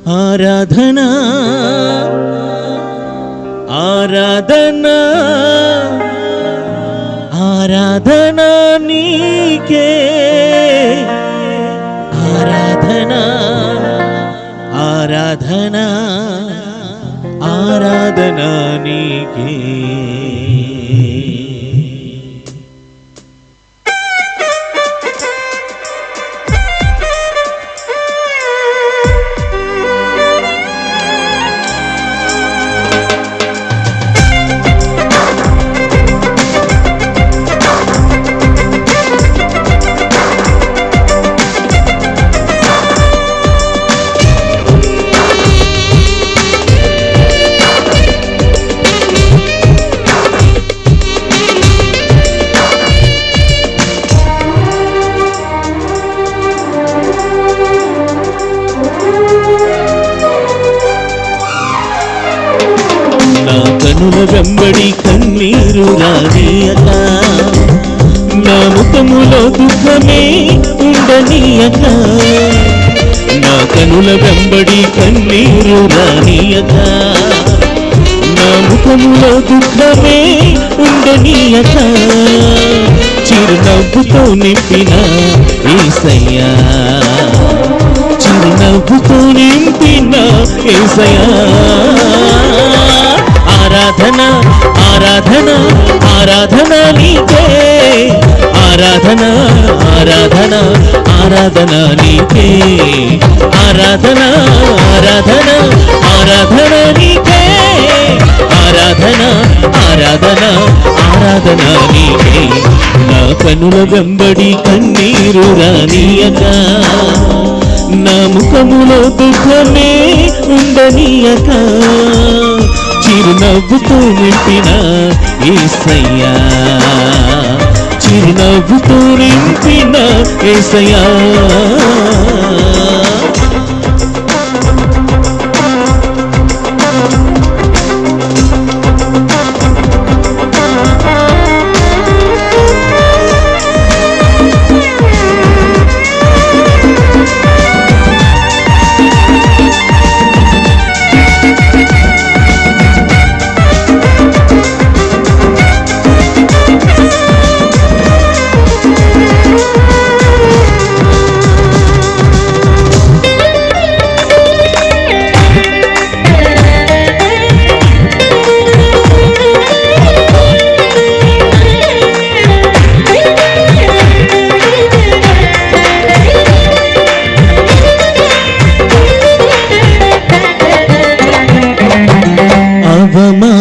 ఆరాధనా ఆరాధనా ఆరాధనా నీకే ఆరాధనా ఆరాధనా ఆరాధనా నీకే. కనుల వెంబడి కన్నీరు రానీయక, నా ముఖములో దుఃఖమే ఉండనీయక, నా కనుల వెంబడి కన్నీరు రానీయక, నా ముఖములో దుఃఖమే ఉండనీయక, చిరునవ్వుతో నింపిన యేసయ్యా, చిరునవ్వుతో నింపిన యేసయ్యా. ఆరాధన ఆరాధన ఆరాధన నీకే, ఆరాధన ఆరాధన ఆరాధన నీకే, ఆరాధన ఆరాధన ఆరాధన నీకే, ఆరాధన ఆరాధన ఆరాధన నీకే. నా కనుల వెంబడి కన్నీరు రానీయక, నా ముఖములో దుఃఖమే ఉండనీయక, చిరునవ్వుతో నింపిన యేసయ్యా, చిరునవ్వుతో నింపిన యేసయ్యా.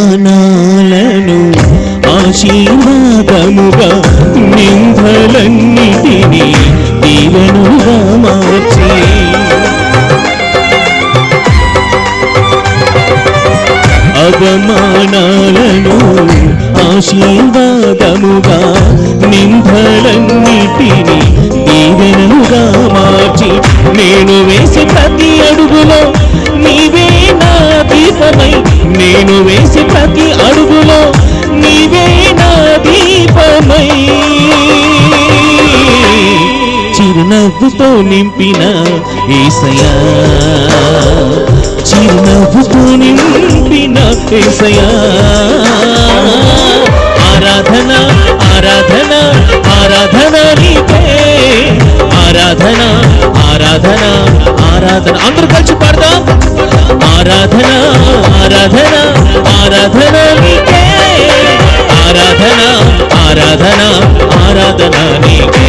అవమానాలను ఆశీర్వాదముగా, నిందలన్నిటినీ దీవెనలుగా మార్చి, అవమానాలను ఆశీర్వాదముగా, నిందలన్నిటినీ దీవెనలుగా మార్చి, నేను వేసి ప్రతి అడుగులో నీవే నా దీపమై, నేను వేసి ప్రతి అడుగులో నీవే నా దీపమై, చిరునవ్వుతో నింపిన యేసయ్యా, చిరునవ్వుతో నింపిన యేసయ్యా. ఆరాధన ఆరాధన ఆరాధన నీకే, ఆరాధన ఆరాధన ఆరాధన. అందరూ కలిసి పాడదాం. ఆరాధన ఆరాధన ఆరాధన నీకే, ఆరాధన ఆరాధన ఆరాధన నీకే.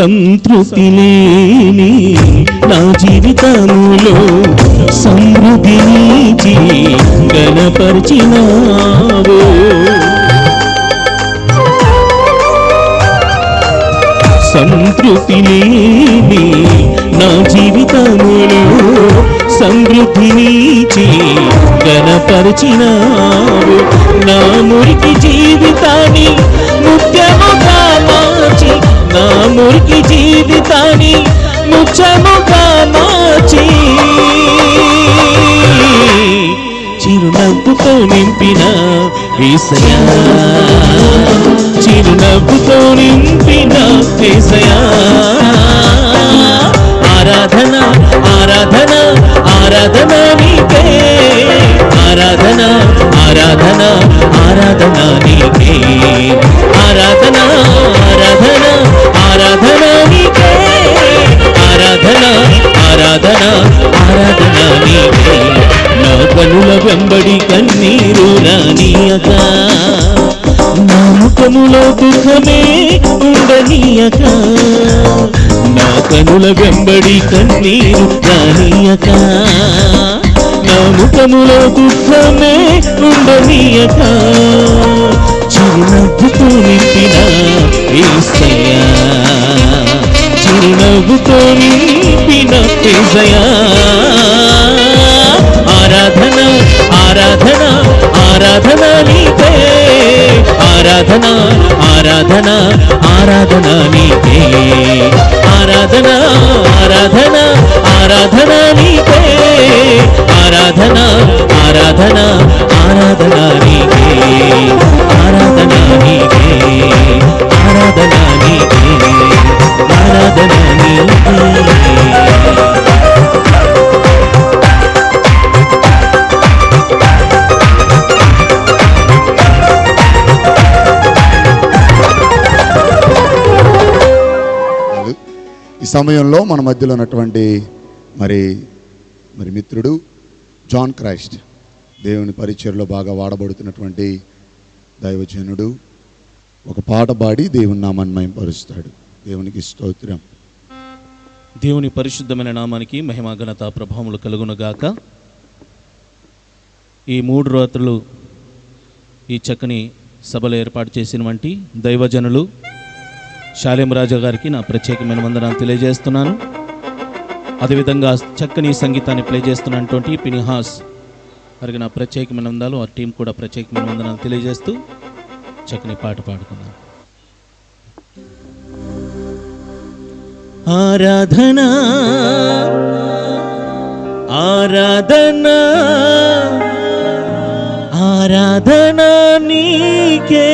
సంతృప్తి లేని నా జీవితములో సమృద్ధినిచ్చి ఘనపరిచినావు. సంతృప్తి లేని నా జీవితములో సమృద్ధినిచ్చి ఘనపరిచినావు. నా మురికి జీవితాన్ని ముఖ్యముగా మార్చి, నా మురికి జీవితాన్ని ముఖ్యముగా మార్చి, చిరునవ్వుతో నింపిన యేసయ్యా, చిరునవ్వుతో నింపిన యేసయ్యా. ఆరాధన ఆరాధన ఆరాధన నీకే, ఆరాధన ఆరాధన ఆరాధన నీకే, ఆరాధన ఆరాధన ఆరాధన నీకే, ఆరాధన ఆరాధన ఆరాధన నీకే. నా కనుల వెంబడి కన్నీరు రానీయక, నా ముఖములో దుఃఖమే ఉండనీయక, నా కనుల వెంబడి కన్నీరు రానీయక, నా ముఖములో దుఃఖమే ఉండనీయక, చిరునవ్వుతో నింపిన యేసయ్యా, చిరునవ్వుతో నింపిన యేసయ్యా. ఆరాధన ఆరాధన ఆరాధన నీకే, ఆరాధన ఆరాధన ఆరాధన నీకే, ఆరాధన ఆరాధన ఆరాధన నీకే, ఆరాధన ఆరాధన ఆరాధన నీకే, ఆరాధన నీకే, ఆరాధన నీకే, ఆరాధన నీకే. ఈ సమయంలో మన మధ్యలో ఉన్నటువంటి మరి మిత్రుడు జాన్ క్రైస్ట్, దేవుని పరిచర్లో బాగా వాడబడుతున్నటువంటి దైవజనుడు, ఒక పాట పాడి దేవుని నామాన్ని మహిమపరుస్తాడు. దేవునికి స్తోత్రం. దేవుని పరిశుద్ధమైన నామానికి మహిమ ఘనత ప్రభావములు కలుగునుగాక. ఈ 3 రాత్రులు ఈ చక్కని సభలు ఏర్పాటు చేసినటువంటి దైవజనులు శాలేం రాజా గారికి నా ప్రత్యేకమైన వందనాలు తెలియజేస్తున్నాను. అదేవిధంగా చక్కని సంగీతాన్ని ప్లే చేస్తున్నటువంటి పినిహాస్ వారికి నా ప్రత్యేకమైన వందనాలు, ఆ టీం కూడా ప్రత్యేకమైన వందనాలు తెలియజేస్తూ చక్కని పాట పాడుకున్నాను. ఆరాధన ఆరాధన ఆరాధన నీకే,